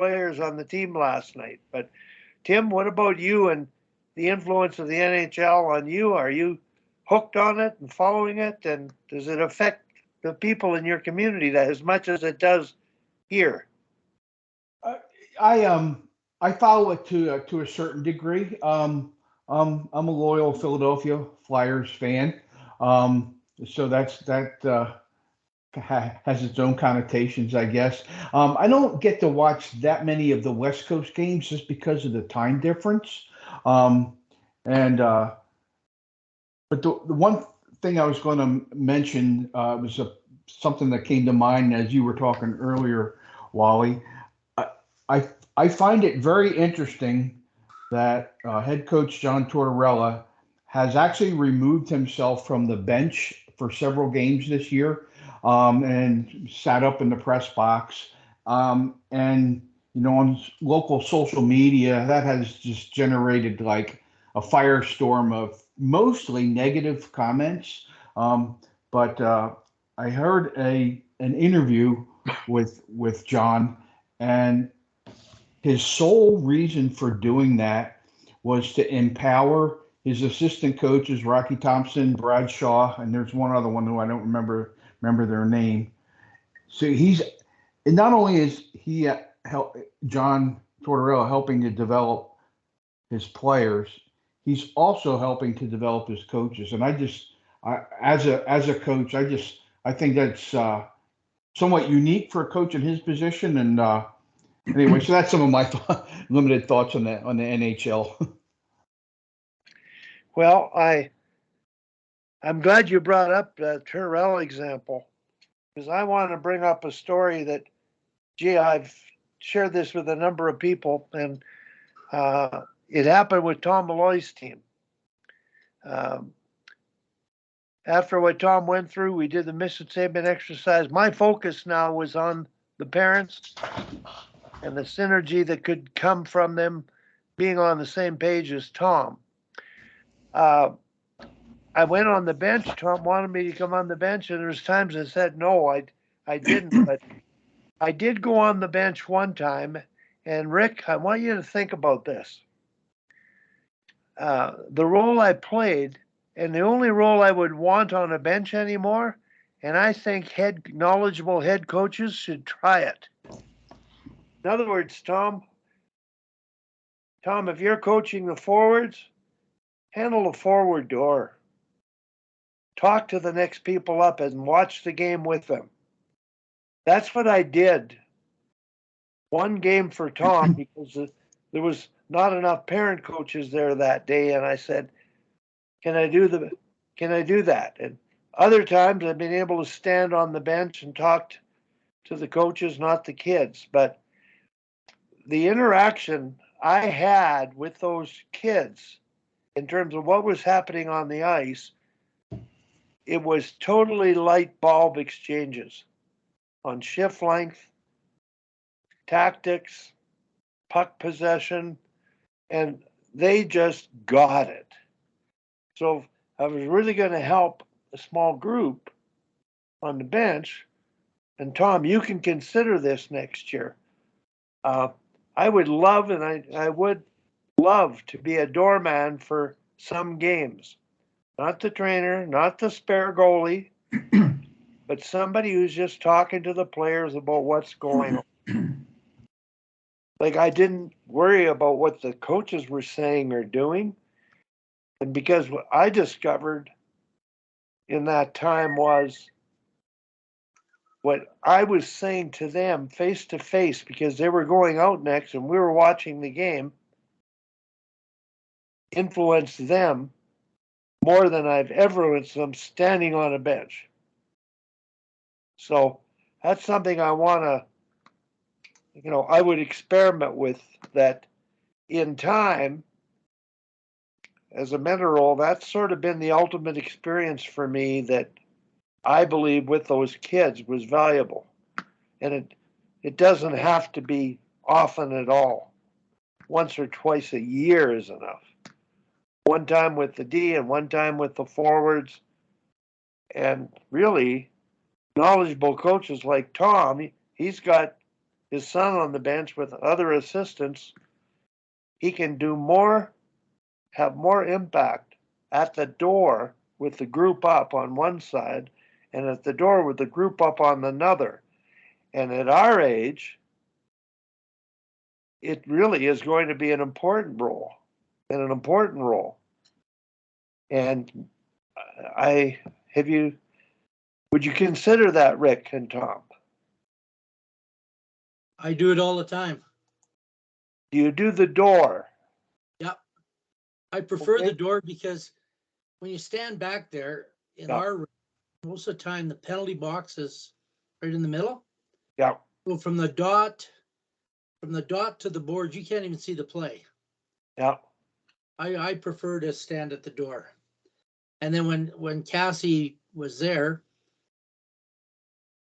players on the team last night. But Tim, what about you and the influence of the NHL on you? Are you hooked on it and following it? And does it affect the people in your community that as much as it does here? Uh, I follow it to a certain degree. I'm a loyal Philadelphia Flyers fan, so that has its own connotations, I guess. I don't get to watch that many of the West Coast games just because of the time difference. Um, and But the one thing I was going to mention was something that came to mind as you were talking earlier, Wally. I I, I find it very interesting that head coach John Tortorella has actually removed himself from the bench for several games this year, and sat up in the press box. And on local social media, that has just generated like a firestorm of mostly negative comments. But I heard an interview with John, and his sole reason for doing that was to empower his assistant coaches, Rocky Thompson, Brad Shaw, and there's one other one who I don't remember their name. So and not only is he John Tortorella helping to develop his players, he's also helping to develop his coaches. And as a coach, I think that's somewhat unique for a coach in his position. And anyway, so that's some of my limited thoughts on the NHL. Well, I'm glad you brought up the Terrell example because I want to bring up a story that, gee, I've shared this with a number of people, and it happened with Tom Malloy's team. Um, After what Tom went through, we did the mission statement exercise. My focus now was on the parents and the synergy that could come from them being on the same page as Tom. I went on the bench. Tom wanted me to come on the bench, and there's times I said no, I didn't. But I did go on the bench one time. And Rick, I want you to think about this. The role I played, and the only role I would want on a bench anymore, and I think knowledgeable head coaches should try it. In other words, Tom, if you're coaching the forwards, handle the forward door. Talk to the next people up and watch the game with them. That's what I did. One game for Tom because there was not enough parent coaches there that day, and I said, "Can I do that?" And other times I've been able to stand on the bench and talk to the coaches, not the kids. But the interaction I had with those kids in terms of what was happening on the ice, it was totally light bulb exchanges on shift length, tactics, puck possession, and they just got it. So if I was really going to help a small group on the bench, and Tom, you can consider this next year. I would love, and I would love to be a doorman for some games. Not the trainer, not the spare goalie, but somebody who's just talking to the players about what's going on. Like I didn't worry about what the coaches were saying or doing. And because what I discovered in that time was what I was saying to them face to face because they were going out next and we were watching the game influenced them more than I've ever influenced them standing on a bench. So that's something I want to, I would experiment with that in time as a mentor role. That's sort of been the ultimate experience for me that I believe with those kids was valuable. And it doesn't have to be often at all. Once or twice a year is enough. One time with the D and one time with the forwards. And really, knowledgeable coaches like Tom, he's got his son on the bench with other assistants, he can do more, have more impact at the door with the group up on one side and at the door with the group up on another. And at our age, it really is going to be an important role and an important role. And would you consider that, Rick and Tom? I do it all the time. Do you do the door? Yep. I prefer Okay. the door because when you stand back there in Yeah. our room, most of the time the penalty box is right in the middle. Yeah. So from the dot to the board, you can't even see the play. Yeah. I prefer to stand at the door. And then when Cassie was there,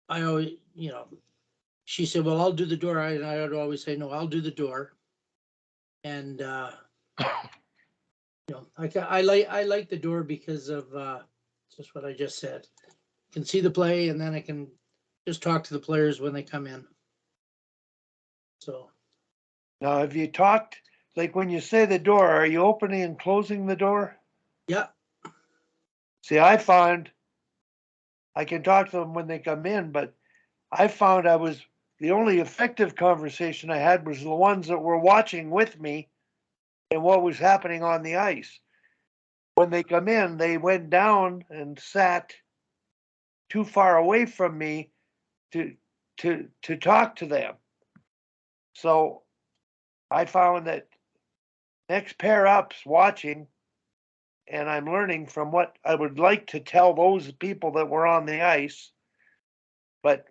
I always, she said, well, I'll do the door. I would always say, no, I'll do the door. And, I like the door because of just what I just said. I can see the play, and then I can just talk to the players when they come in. So. Now, have you talked, like when you say the door, are you opening and closing the door? Yeah. See, I found I can talk to them when they come in, but I found the only effective conversation I had was the ones that were watching with me and what was happening on the ice. When they come in, they went down and sat too far away from me to talk to them. So I found that next pair up's watching, and I'm learning from what I would like to tell those people that were on the ice. But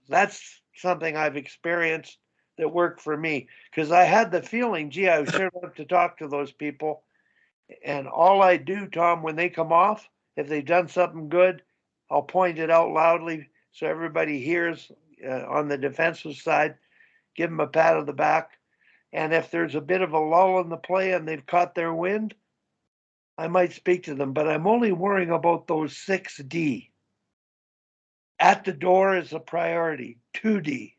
that's something I've experienced that worked for me, because I had the feeling, gee, I sure love to talk to those people. And all I do, Tom, when they come off, if they've done something good, I'll point it out loudly so everybody hears on the defensive side, give them a pat on the back. And if there's a bit of a lull in the play and they've caught their wind, I might speak to them, but I'm only worrying about those 6D. At the door is a priority, 2D.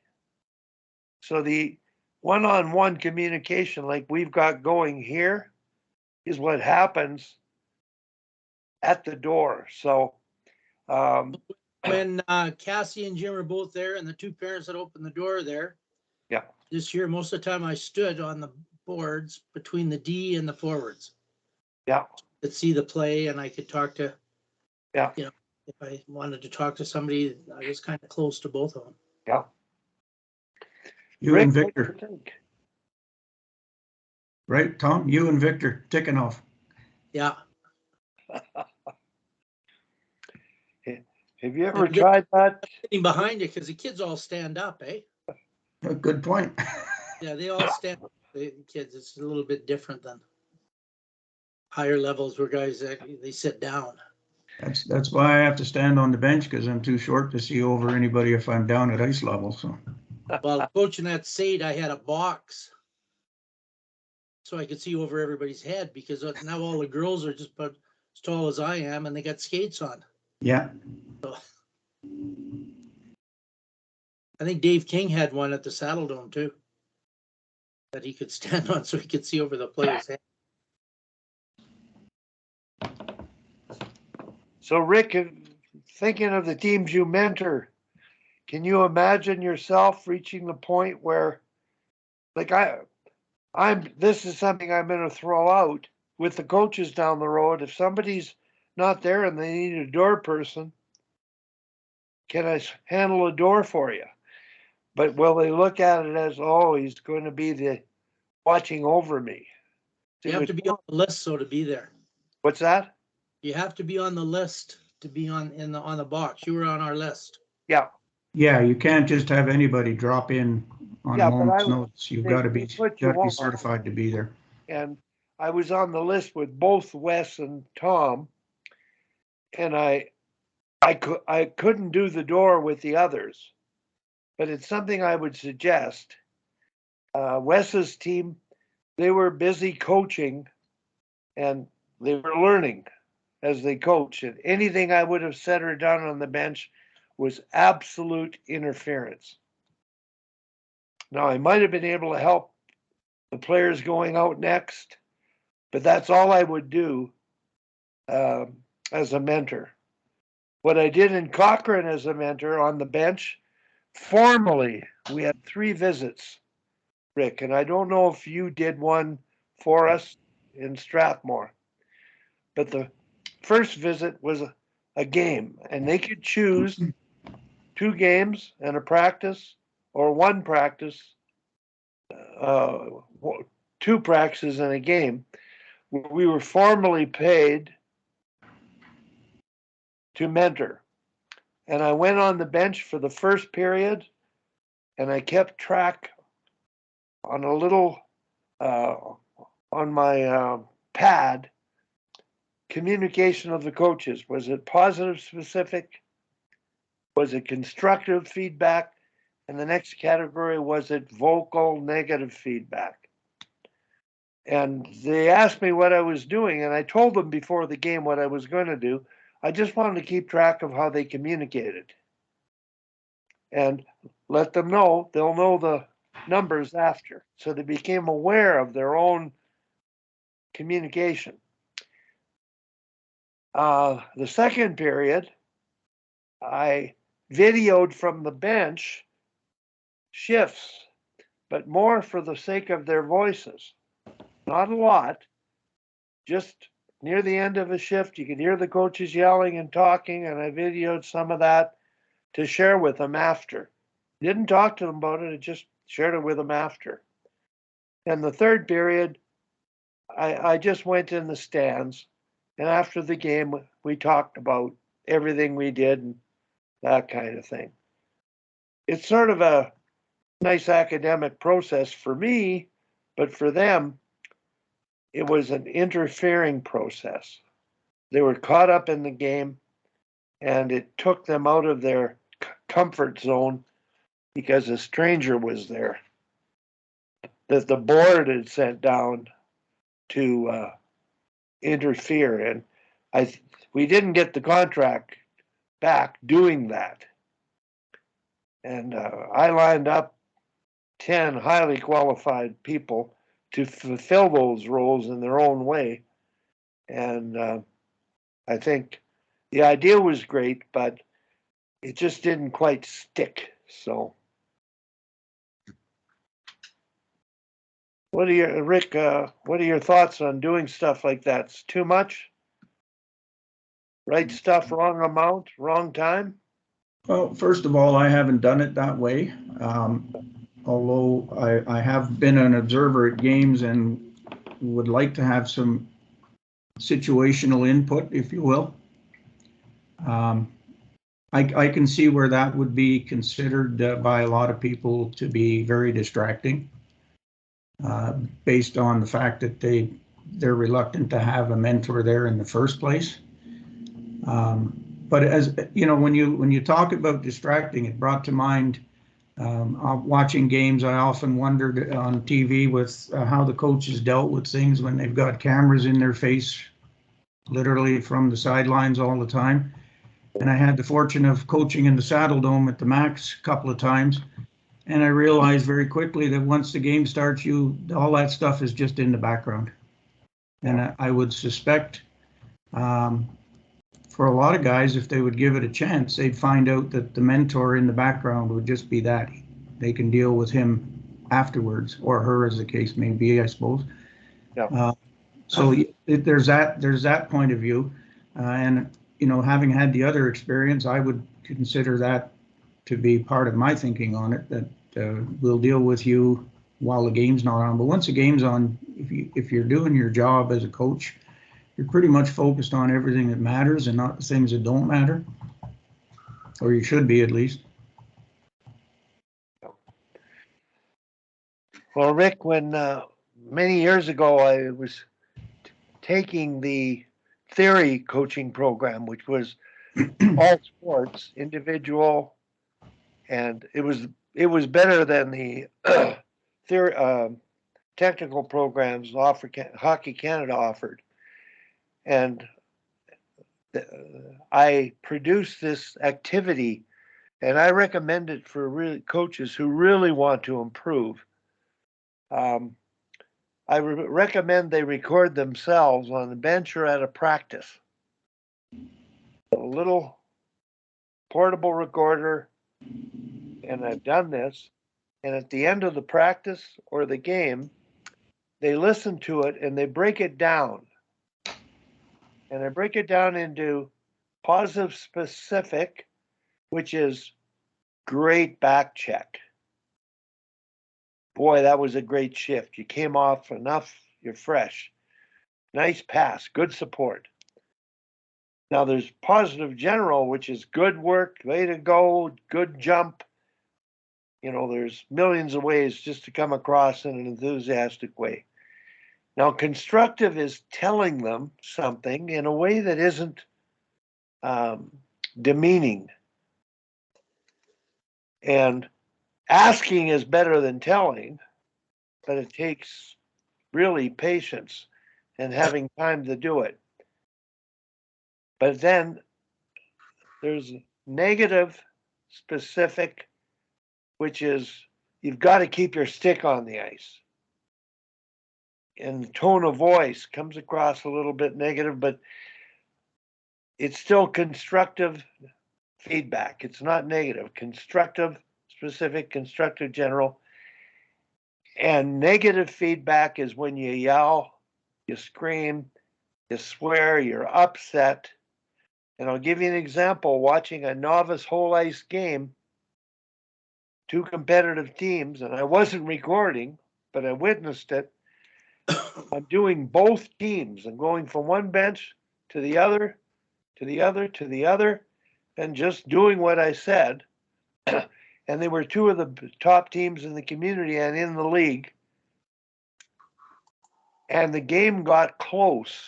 So the one-on-one communication like we've got going here is what happens at the door. So when Cassie and Jim are both there and the two parents that opened the door there, yeah, this year, most of the time I stood on the boards between the D and the forwards. Yeah. Could see the play and I could talk to, Yeah. If I wanted to talk to somebody, I was kind of close to both of them. Yeah. You Rick, and Victor, right, Tom? You and Victor ticking off. Yeah. Have you ever tried that? Sitting behind you because the kids all stand up, eh? Good point. Yeah, they all stand up. The kids, it's a little bit different than higher levels where guys they sit down. That's why I have to stand on the bench, because I'm too short to see over anybody if I'm down at ice level. So. While coaching at SAID, I had a box so I could see over everybody's head because now all the girls are just about as tall as I am and they got skates on. Yeah. So, I think Dave King had one at the Saddle Dome too that he could stand on so he could see over the player's head. So Rick, thinking of the teams you mentor, can you imagine yourself reaching the point where, like this is something I'm going to throw out with the coaches down the road. If somebody's not there and they need a door person, can I handle a door for you? But will they look at it as, oh, he's going to be the watching over me? You have to be on the list so to be there. What's that? You have to be on the list to be on the box. You were on our list. Yeah. Yeah, you can't just have anybody drop in on a moment's notice. You've got to be certified to be there. And I was on the list with both Wes and Tom, and I couldn't do the door with the others, but it's something I would suggest. Wes's team, they were busy coaching, and they were learning as they coach. And anything I would have said or done on the bench was absolute interference. Now, I might have been able to help the players going out next, but that's all I would do as a mentor. What I did in Cochrane as a mentor on the bench, formally, we had 3 visits, Rick, and I don't know if you did one for us in Strathmore, but the first visit was a game, and they could choose 2 games and a practice, or 1 practice, 2 practices and a game. We were formally paid to mentor. And I went on the bench for the first period, and I kept track on a little, on my pad, communication of the coaches. Was it positive, specific? Was it constructive feedback? And the next category, was it vocal, negative feedback? And they asked me what I was doing, and I told them before the game what I was going to do. I just wanted to keep track of how they communicated and let them know. They'll know the numbers after. So they became aware of their own communication. The second period, I videoed from the bench shifts, but more for the sake of their voices. Not a lot, just near the end of a shift, you could hear the coaches yelling and talking, and I videoed some of that to share with them after. Didn't talk to them about it, I just shared it with them after. And the third period, I just went in the stands, and after the game, we talked about everything we did and that kind of thing. It's sort of a nice academic process for me, but for them, it was an interfering process. They were caught up in the game, and it took them out of their comfort zone because a stranger was there that the board had sent down to interfere. And we didn't get the contract back doing that. And I lined up 10 highly qualified people to fulfill those roles in their own way. And I think the idea was great, but it just didn't quite stick. So, Rick, what are your thoughts on doing stuff like that? It's too much? Right stuff, wrong amount, wrong time? Well, first of all, I haven't done it that way. Although I have been an observer at games and would like to have some situational input, if you will. I can see where that would be considered by a lot of people to be very distracting, based on the fact that they're reluctant to have a mentor there in the first place. But as you know, when you talk about distracting, it brought to mind watching games. I often wondered on TV with how the coaches dealt with things when they've got cameras in their face, literally from the sidelines all the time. And I had the fortune of coaching in the Saddle Dome at the Max a couple of times, and I realized very quickly that once the game starts, all that stuff is just in the background. And I would suspect, for a lot of guys, if they would give it a chance, they'd find out that the mentor in the background would just be that. They can deal with him afterwards, or her, as the case may be, I suppose. Yeah. So there's that point of view, and you know, having had the other experience, I would consider that to be part of my thinking on it. That we'll deal with you while the game's not on. But once the game's on, if you're doing your job as a coach, you're pretty much focused on everything that matters and not the things that don't matter, or you should be at least. Well, Rick, when many years ago I was taking the theory coaching program, which was all sports, individual, and it was better than the theory technical programs Hockey Canada offered. And I produced this activity and I recommend it for really coaches who really want to improve. I recommend they record themselves on the bench or at a practice. A little portable recorder, and I've done this, and at the end of the practice or the game, they listen to it and they break it down. And I break it down into positive specific, which is great back check. Boy, that was a great shift. You came off enough, you're fresh. Nice pass, good support. Now there's positive general, which is good work, way to go, good jump. You know, there's millions of ways just to come across in an enthusiastic way. Now, constructive is telling them something in a way that isn't demeaning. And asking is better than telling, but it takes really patience and having time to do it. But then there's negative specific, which is you've got to keep your stick on the ice. And the tone of voice comes across a little bit negative, but it's still constructive feedback. It's not negative. Constructive, specific, constructive, general. And negative feedback is when you yell, you scream, you swear, you're upset. And I'll give you an example. Watching a novice whole ice game, two competitive teams, and I wasn't recording, but I witnessed it. I'm doing both teams. I'm going from one bench to the other, to the other, to the other, and just doing what I said. And they were two of the top teams in the community and in the league. And the game got close.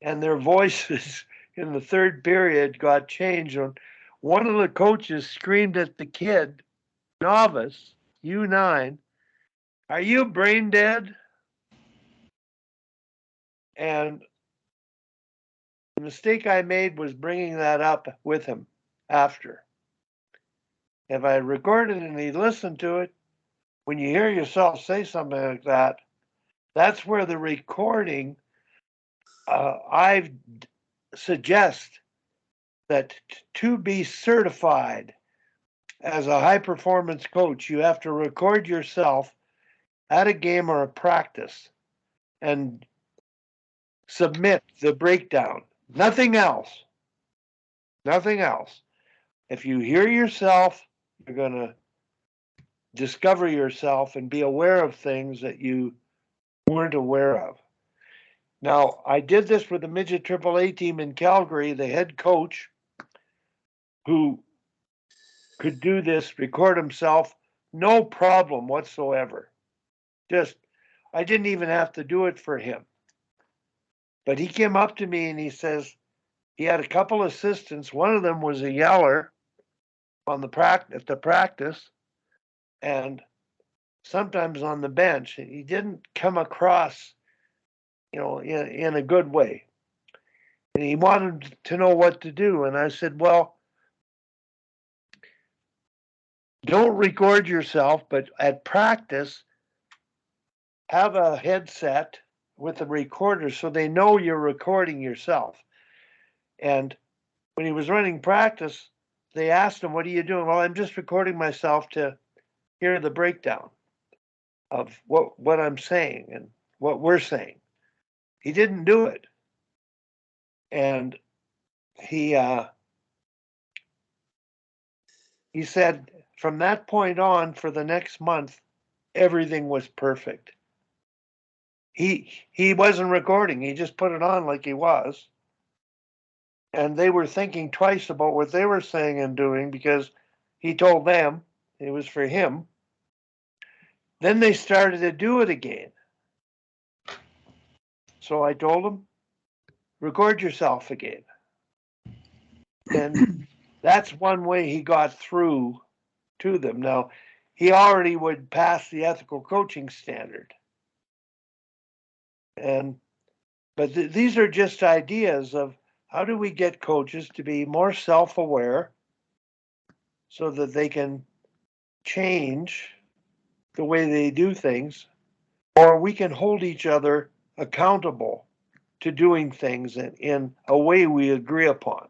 And their voices in the third period got changed. And one of the coaches screamed at the kid, novice, U9, "Are you brain dead?" And the mistake I made was bringing that up with him after. If I recorded and he listened to it, when you hear yourself say something like that, that's where the recording, I suggest that to be certified as a high performance coach, you have to record yourself at a game or a practice and submit the breakdown. Nothing else. Nothing else. If you hear yourself, you're going to discover yourself and be aware of things that you weren't aware of. Now, I did this with the midget AAA team in Calgary. The head coach, who could do this, record himself, no problem whatsoever. Just, I didn't even have to do it for him. But he came up to me and he says he had a couple assistants. One of them was a yeller on the practice, and sometimes on the bench. He didn't come across, in a good way. And he wanted to know what to do. And I said, well, don't record yourself, but at practice, have a headset with a recorder so they know you're recording yourself. And when he was running practice, they asked him, what are you doing? Well, I'm just recording myself to hear the breakdown of what I'm saying and what we're saying. He didn't do it. And he said from that point on, for the next month, everything was perfect. He wasn't recording. He just put it on like he was. And they were thinking twice about what they were saying and doing because he told them it was for him. Then they started to do it again. So I told him, record yourself again. And that's one way he got through to them. Now, he already would pass the ethical coaching standard. But these are just ideas of how do we get coaches to be more self-aware so that they can change the way they do things, or we can hold each other accountable to doing things in a way we agree upon.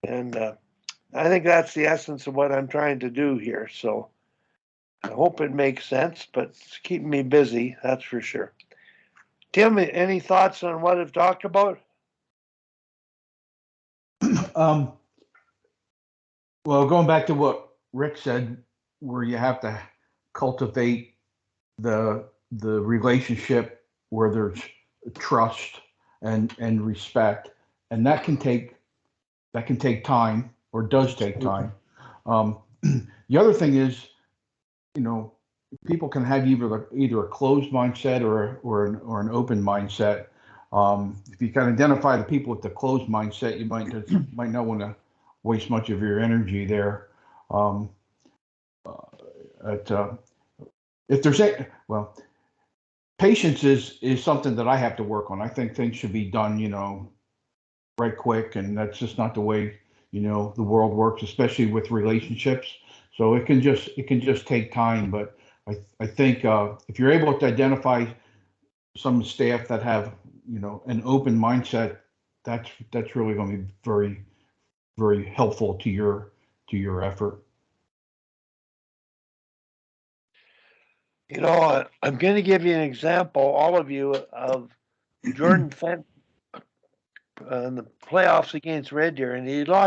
And I think that's the essence of what I'm trying to do here. So I hope it makes sense, but it's keeping me busy, that's for sure. Tim, any thoughts on what I've talked about? Well, going back to what Rick said, where you have to cultivate the relationship where there's trust and respect, and that can take time, or does take time. The other thing is, people can have either a closed mindset or an open mindset. If you can identify the people with the closed mindset, you might not want to waste much of your energy there. If there's patience is something that I have to work on. I think things should be done, right quick, and that's just not the way the world works, especially with relationships. So it can just take time. But I think if you're able to identify some staff that have an open mindset, that's really going to be very, very helpful to your effort. I'm going to give you an example, all of you, of Jordan Fenton in the playoffs against Red Deer, and he lost